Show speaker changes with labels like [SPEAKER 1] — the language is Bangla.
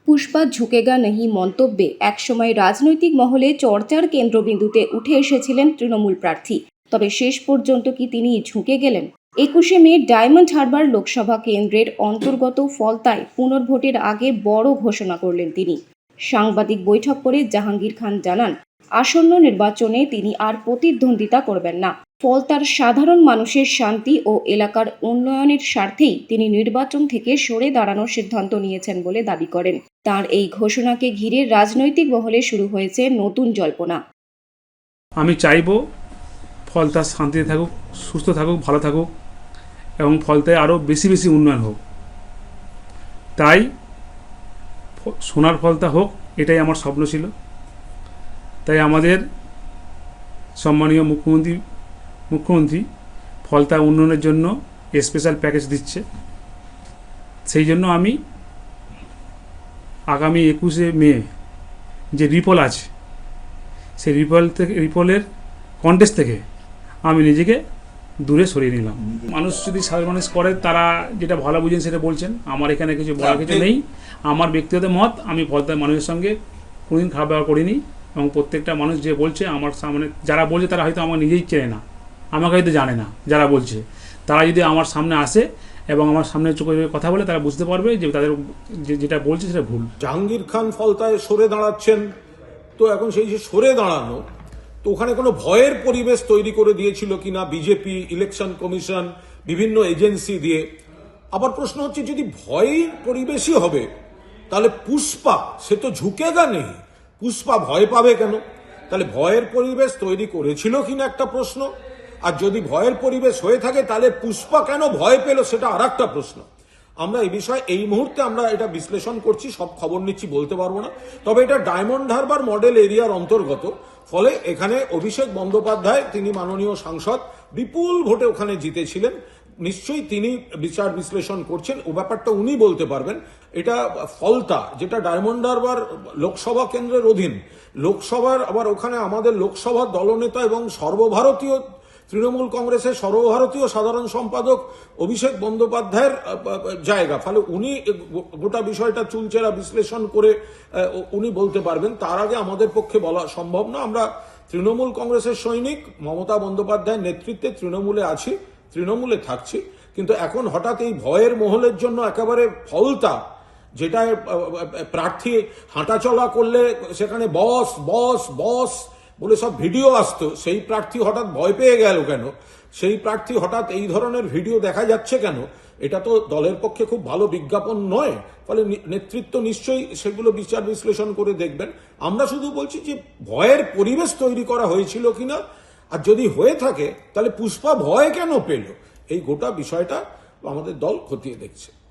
[SPEAKER 1] পুষ্পা ঝুঁকেগা নেহি মন্তব্যে একসময় রাজনৈতিক মহলে চর্চার কেন্দ্রবিন্দুতে উঠে এসেছিলেন তৃণমূল প্রার্থী। তবে শেষ পর্যন্ত কি তিনি ঝুঁকে গেলেন? ২১শে মে ডায়মন্ড হারবার লোকসভা কেন্দ্রের অন্তর্গত ফলতায় পুনর্ভোটের আগে বড় ঘোষণা করলেন তিনি। সাংবাদিক বৈঠক করে জাহাঙ্গীর খান জানান, আসন্ন নির্বাচনে তিনি আর প্রতিদ্বন্দ্বিতা করবেন না। ফলতার সাধারণ মানুষের শান্তি ও এলাকার উন্নয়নের স্বার্থেই তিনি নির্বাচন থেকে সরে দাঁড়ানোর সিদ্ধান্ত নিয়েছেন বলে দাবি করেন। তার এই ঘোষণাকে ঘিরে রাজনৈতিক মহলে শুরু হয়েছে নতুন জল্পনা।
[SPEAKER 2] আমি চাইব ফলতা শান্তিতে থাকুক, সুস্থ থাকুক, ভালো থাকুক এবং ফলতায় আরও বেশি বেশি উন্নয়ন হোক। তাই সোনার ফলতা হোক, এটাই আমার স্বপ্ন ছিল। তাই আমাদের সম্মানীয় মুখ্যমন্ত্রী ফলতা উন্নয়নের জন্য স্পেশাল প্যাকেজ দিচ্ছে। সেই জন্য আমি আগামী ২১শে মে যে রিপোল আছে, সেই রিপোলের কন্টেস্ট থেকে আমি নিজেকে দূরে সরিয়ে নিলাম। মানুষ যদি সাধারণ মানুষ করে, তারা যেটা ভালো বুঝেন সেটা বলছেন। আমার এখানে কিছু বলার কিছু নেই। আমার ব্যক্তিগত মত, আমি ফলতার মানুষের সঙ্গে কোনোদিন খারাপ ব্যবহার করিনি এবং প্রত্যেকটা মানুষ যে বলছে আমার সামনে, যারা বলছে তারা হয়তো আমার নিজেই চেনে না, আমাকে হয়তো জানে না। যারা বলছে তারা যদি আমার সামনে আসে এবং আমার সামনে চোখে কথা বলে, তারা বুঝতে পারবে যে তাদের যেটা বলছে সেটা ভুল।
[SPEAKER 3] জাহাঙ্গীর খান ফলতায় সরে দাঁড়াচ্ছেন, তো এখন সেই যে সরে দাঁড়ানো, তো ওখানে কোনো ভয়ের পরিবেশ তৈরি করে দিয়েছিল কিনা বিজেপি, ইলেকশন কমিশন, বিভিন্ন এজেন্সি দিয়ে। আবার প্রশ্ন হচ্ছে, যদি ভয়ের পরিবেশই হবে তাহলে পুষ্পা, সে তো ঝুঁকেগা নেই, পুষ্পা ভয় পাবে কেন? তাহলে ভয়ের পরিবেশ তৈরি করেছিল কিনা একটা প্রশ্ন। আর যদি ভয়ের পরিবেশ হয়ে থাকে, তাহলে পুষ্পা কেন ভয় পেল, সেটা আর একটা প্রশ্ন। আমরা এই বিষয়ে এই মুহূর্তে আমরা এটা বিশ্লেষণ করছি, সব খবর নিচ্ছি, বলতে পারবো না। তবে এটা ডায়মন্ড হারবার মডেল এরিয়ার অন্তর্গত, ফলে এখানে অভিষেক বন্দ্যোপাধ্যায়, তিনি মাননীয় সাংসদ, বিপুল ভোটে ওখানে জিতেছিলেন। নিশ্চয়ই তিনি বিচার বিশ্লেষণ করছেন, ও ব্যাপারটা উনি বলতে পারবেন। এটা ফলতা, যেটা ডায়মন্ড হারবার লোকসভা কেন্দ্রের অধীন, লোকসভার আবার ওখানে আমাদের লোকসভার দলনেতা এবং সর্বভারতীয় তৃণমূল কংগ্রেসের সর্বভারতীয় সাধারণ সম্পাদক অভিষেক বন্দ্যোপাধ্যায়ের জায়গা। ফলে উনি গোটা বিষয়টা চুলচেরা বিশ্লেষণ করে উনি বলতে পারবেন। তার আগে আমাদের পক্ষে বলা সম্ভব না। আমরা তৃণমূল কংগ্রেসের সৈনিক, মমতা বন্দ্যোপাধ্যায়ের নেতৃত্বে তৃণমূলে আছি, তৃণমূলে থাকছি। কিন্তু এখন হঠাৎ এই ভয়ের মহলের জন্য একেবারে ফলতা, যেটা প্রার্থী হাঁটাচলা করলে সেখানে বস বস বস বলে সব ভিডিও আসতো, সেই প্রার্থী হঠাৎ ভয় পেয়ে গেল কেন? সেই প্রার্থী হঠাৎ এই ধরনের ভিডিও দেখা যাচ্ছে কেন? এটা তো দলের পক্ষে খুব ভালো বিজ্ঞাপন নয়। ফলে নেতৃত্ব নিশ্চয়ই সেগুলো বিচার বিশ্লেষণ করে দেখবেন। আমরা শুধু বলছি যে ভয়ের পরিবেশ তৈরি করা হয়েছিল কিনা, আর যদি হয়ে থাকে তাহলে পুষ্পা ভয় কেন পেল, এই গোটা বিষয়টা আমাদের দল খতিয়ে দেখছে।